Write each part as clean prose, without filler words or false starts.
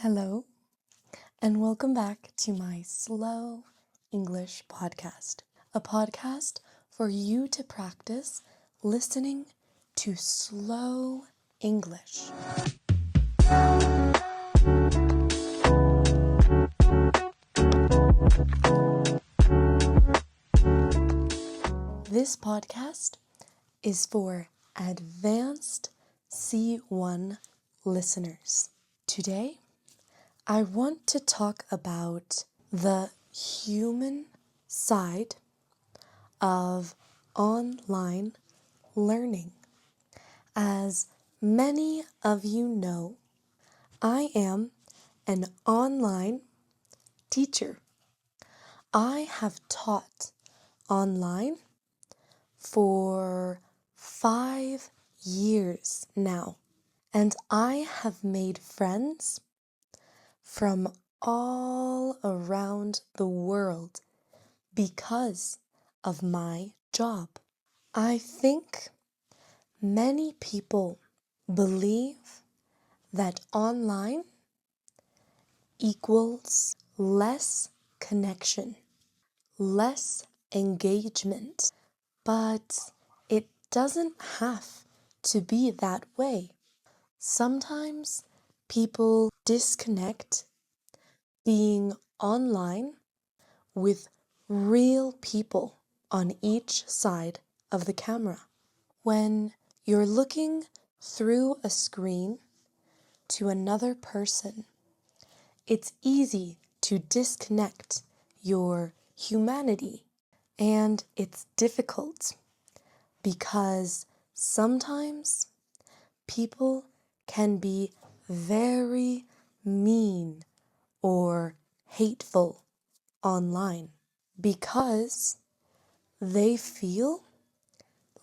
Hello, and welcome back to my Slow English podcast, a podcast for you to practice listening to slow English. This podcast is for advanced C1 listeners. Today, I want to talk about the human side of online learning. As many of you know, I am an online teacher. I have taught online for 5 years now, and I have made friends from all around the world because of my job. I think many people believe that online equals less connection, less engagement, but it doesn't have to be that way. Sometimes people disconnect being online with real people on each side of the camera. When you're looking through a screen to another person, it's easy to disconnect your humanity, and it's difficult because sometimes people can be very mean or hateful online because they feel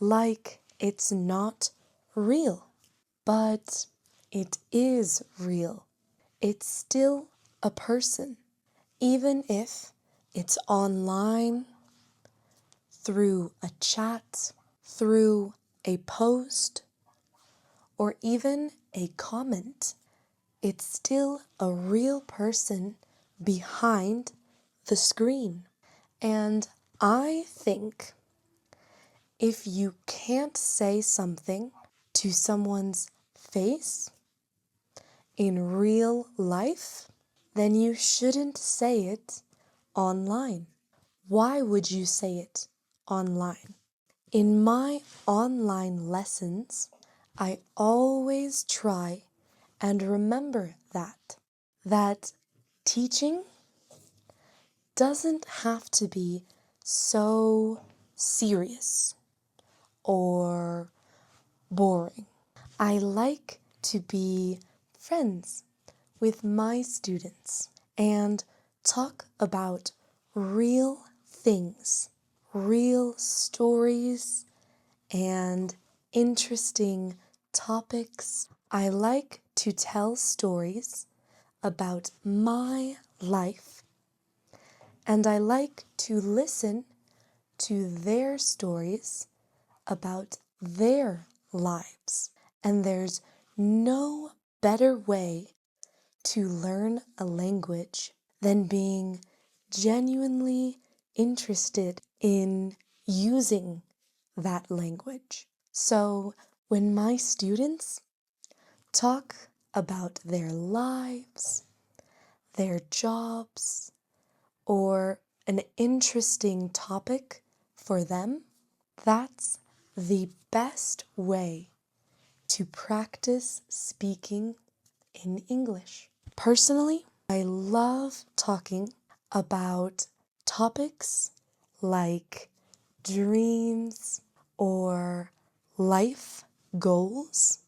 like it's not real. But it is real. It's still a person, even if it's online, through a chat, through a post, or even a comment. It's still a real person behind the screen. And I think if you can't say something to someone's face in real life, then you shouldn't say it online. Why would you say it online? In my online lessons, I always try and remember that teaching doesn't have to be so serious or boring. I like to be friends with my students and talk about real things, real stories, and interesting topics. I like to tell stories about my life, and I like to listen to their stories about their lives. And there's no better way to learn a language than being genuinely interested in using that language. So when my students talk about their lives, their jobs, or an interesting topic for them, that's the best way to practice speaking in English. Personally, I love talking about topics like dreams or life goals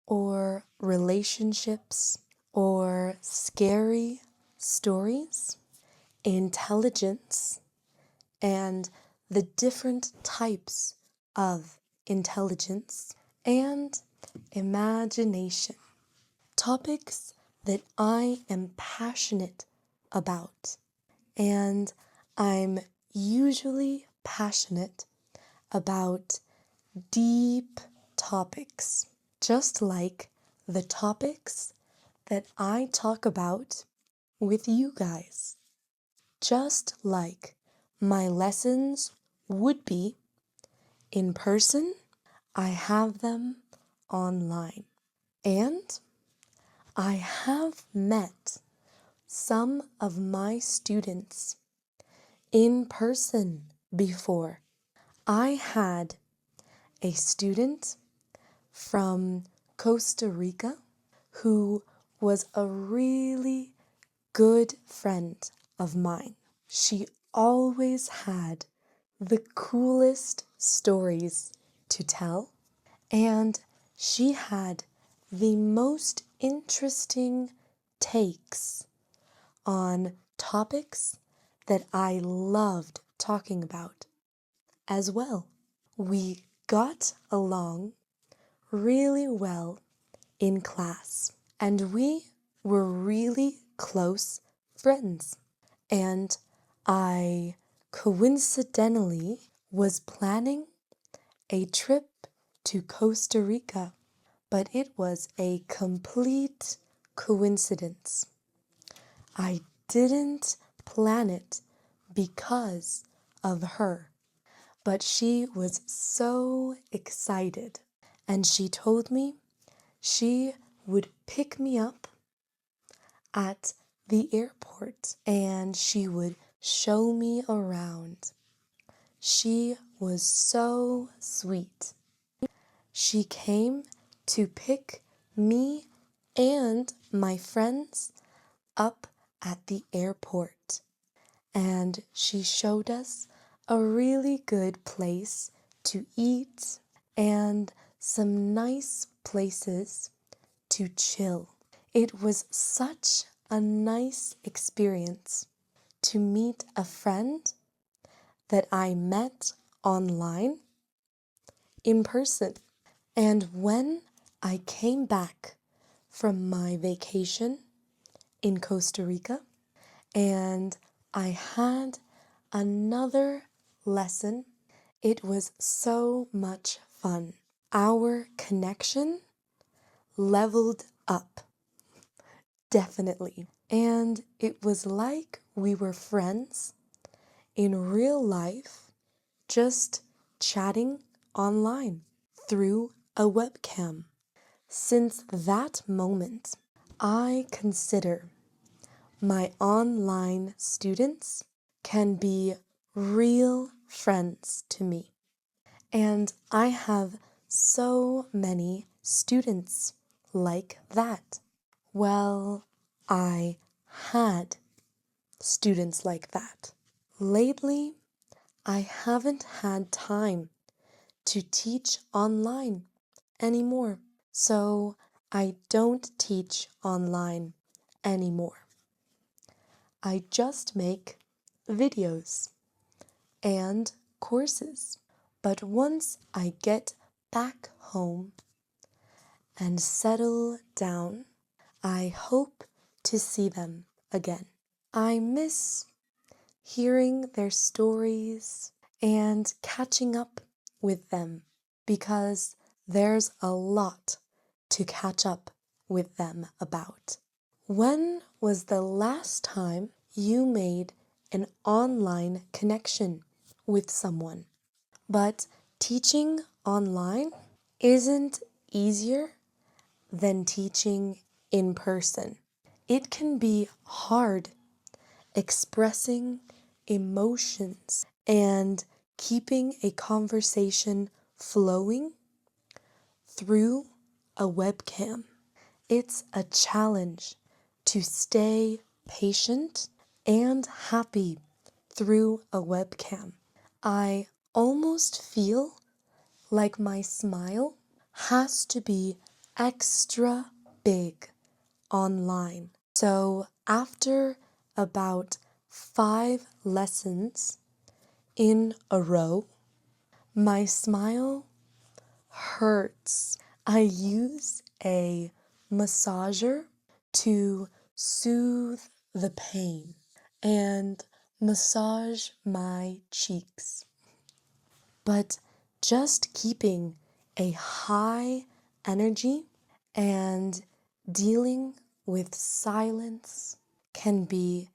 or relationships or scary stories, intelligence, and the different types of intelligence, and imagination. Topics that I am passionate about. And I'm usually passionate about deep topics, just like the topics that I talk about with you guys, just like my lessons would be in person. I have them online, and I have met some of my students in person before. I had a student from Costa Rica who was a really good friend of mine. She always had the coolest stories to tell, and she had the most interesting takes on topics that I loved talking about as well. We got along really well in class, and we were really close friends. And I coincidentally was planning a trip to Costa Rica, but it was a complete coincidence. I didn't plan it because of her, but she was so excited, and she told me she would pick me up at the airport and she would show me around. She was so sweet. She came to pick me and my friends up at the airport, and she showed us a really good place to eat and some nice places to chill. It was such a nice experience to meet a friend that I met online in person. And when I came back from my vacation in Costa Rica and I had another lesson, it was so much fun. Our connection leveled up, definitely. And it was like we were friends in real life, just chatting online through a webcam. Since that moment, I consider my online students can be real friends to me. And I have so many students like that. Well, I had students like that. Lately, I haven't had time to teach online anymore, so I don't teach online anymore. I just make videos and courses. But once I get back home and settle down, I hope to see them again. I miss hearing their stories and catching up with them because there's a lot to catch up with them about. When was the last time you made an online connection with someone? But teaching online isn't easier than teaching in person. It can be hard expressing emotions and keeping a conversation flowing through a webcam. It's a challenge to stay patient and happy through a webcam. I almost feel like my smile has to be extra big online. So after about 5 lessons in a row, my smile hurts. I use a massager to soothe the pain and massage my cheeks. But just keeping a high energy and dealing with silence can be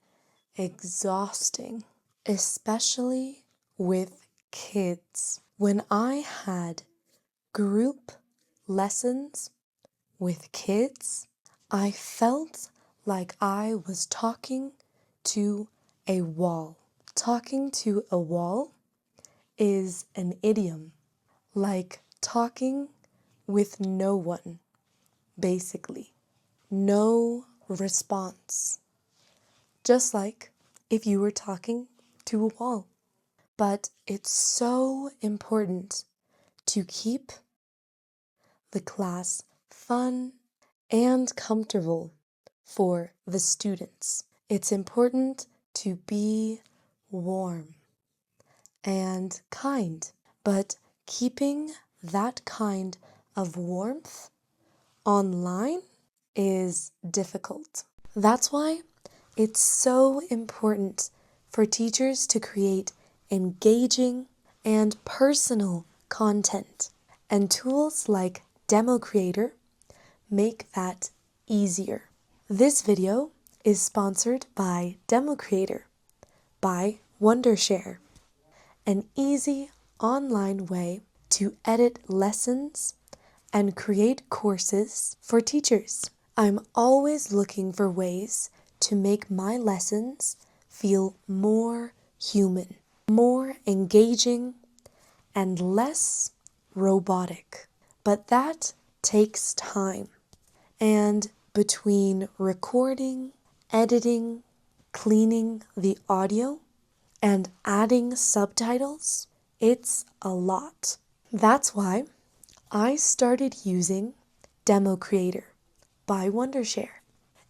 exhausting, especially with kids. When I had group lessons with kids, I felt like I was talking to a wall. Talking to a wall is an idiom, like talking with no one, basically. No response. Just like if you were talking to a wall. But it's so important to keep the class fun and comfortable for the students. It's important to be warm and kind, but keeping that kind of warmth online is difficult. That's why it's so important for teachers to create engaging and personal content, and tools like DemoCreator make that easier. This video is sponsored by DemoCreator by Wondershare, an easy online way to edit lessons and create courses for teachers. I'm always looking for ways to make my lessons feel more human, more engaging, and less robotic. But that takes time. And between recording, editing, cleaning the audio, and adding subtitles, it's a lot. That's why I started using DemoCreator by Wondershare.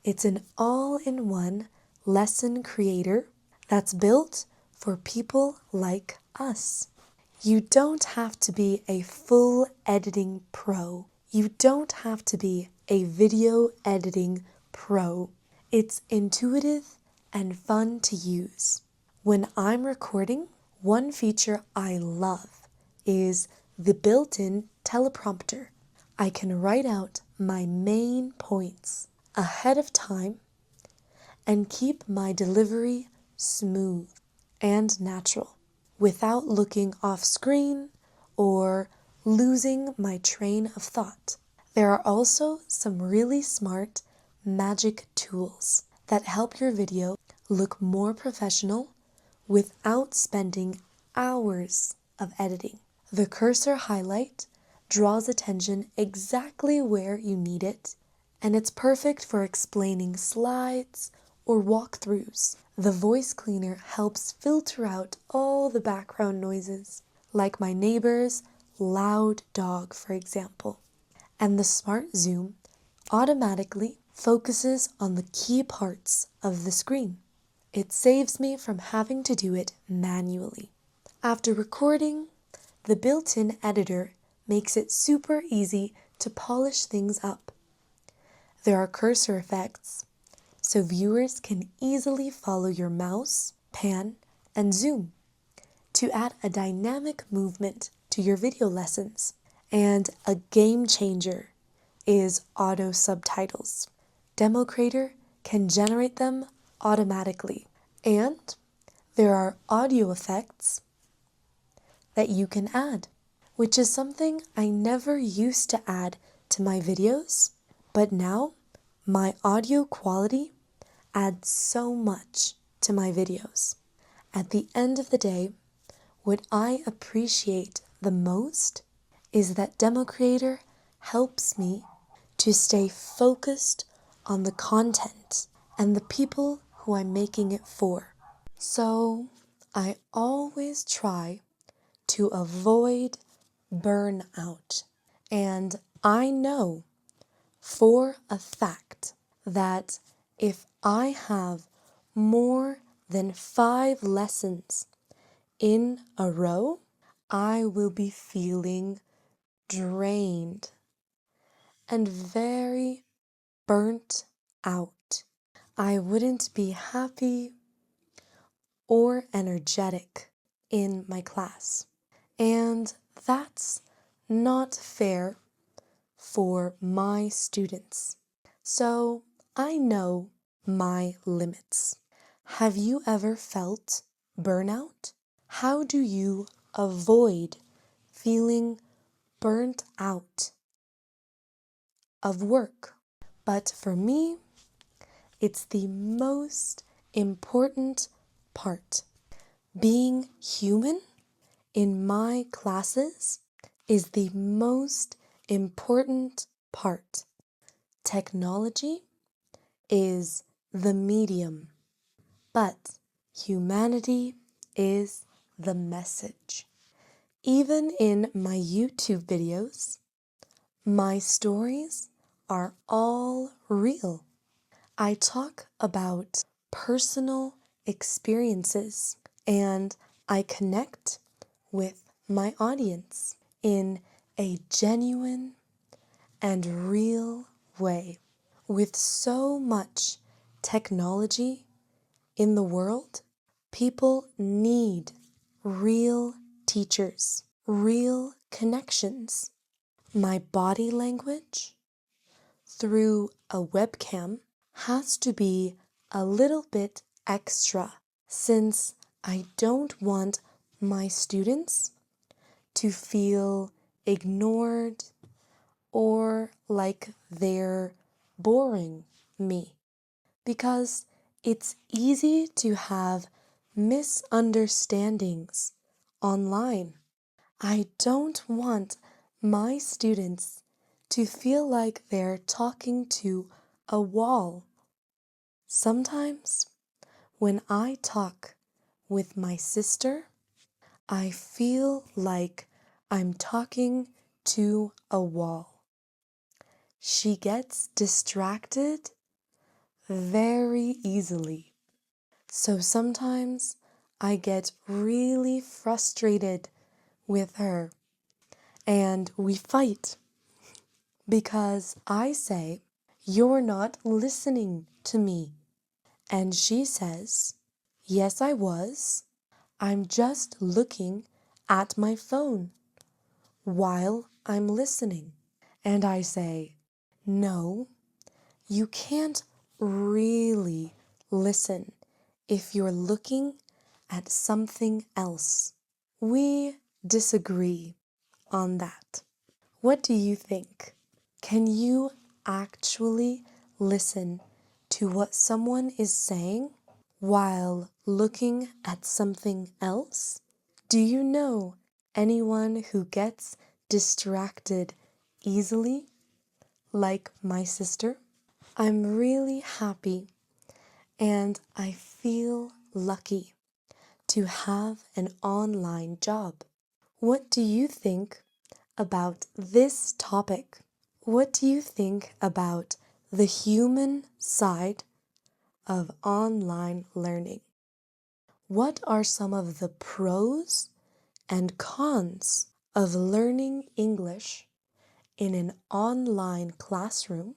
It's an all-in-one lesson creator that's built for people like us. You don't have to be a full editing pro. You don't have to be a video editing pro. It's intuitive and fun to use. When I'm recording, one feature I love is the built-in teleprompter. I can write out my main points ahead of time and keep my delivery smooth and natural without looking off screen or losing my train of thought. There are also some really smart magic tools that help your video look more professional without spending hours of editing. The cursor highlight draws attention exactly where you need it, and it's perfect for explaining slides or walkthroughs. The voice cleaner helps filter out all the background noises, like my neighbor's loud dog, for example. And the smart zoom automatically focuses on the key parts of the screen. It saves me from having to do it manually. After recording, the built-in editor makes it super easy to polish things up. There are cursor effects, so viewers can easily follow your mouse, pan, and zoom to add a dynamic movement to your video lessons. And a game changer is auto subtitles. DemoCreator can generate them automatically. And there are audio effects that you can add, which is something I never used to add to my videos, but now my audio quality adds so much to my videos. At the end of the day, what I appreciate the most is that DemoCreator helps me to stay focused on the content and the people who I'm making it for. So I always try to avoid burnout. And I know for a fact that if I have more than 5 lessons in a row, I will be feeling drained and very burnt out. I wouldn't be happy or energetic in my class. And that's not fair for my students. So I know my limits. Have you ever felt burnout? How do you avoid feeling burnt out of work? But for me, it's the most important part. Being human in my classes is the most important part. Technology is the medium, but humanity is the message. Even in my YouTube videos, my stories are all real. I talk about personal experiences and I connect with my audience in a genuine and real way. With so much technology in the world, people need real teachers, real connections. My body language through a webcam has to be a little bit extra since I don't want my students to feel ignored or like they're boring me, because it's easy to have misunderstandings online. I don't want my students to feel like they're talking to a wall. Sometimes when I talk with my sister, I feel like I'm talking to a wall. She gets distracted very easily. So sometimes I get really frustrated with her and we fight because I say, "You're not listening to me." And she says, "Yes, I was. I'm just looking at my phone while I'm listening." And I say, "No, you can't really listen if you're looking at something else." We disagree on that. What do you think? Can you actually listen to what someone is saying while looking at something else? Do you know anyone who gets distracted easily, like my sister? I'm really happy and I feel lucky to have an online job. What do you think about this topic? What do you think about the human side of online learning? What are some of the pros and cons of learning English in an online classroom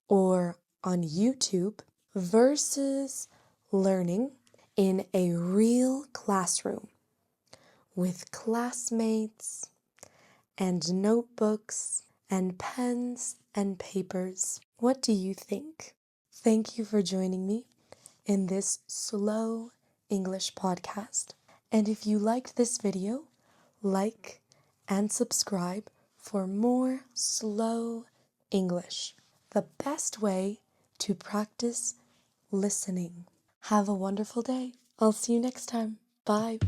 or on YouTube versus learning in a real classroom with classmates and notebooks and pens and papers? What do you think? Thank you for joining me in this slow English podcast. And if you liked this video, like and subscribe for more slow English, the best way to practice listening. Have a wonderful day. I'll see you next time. Bye.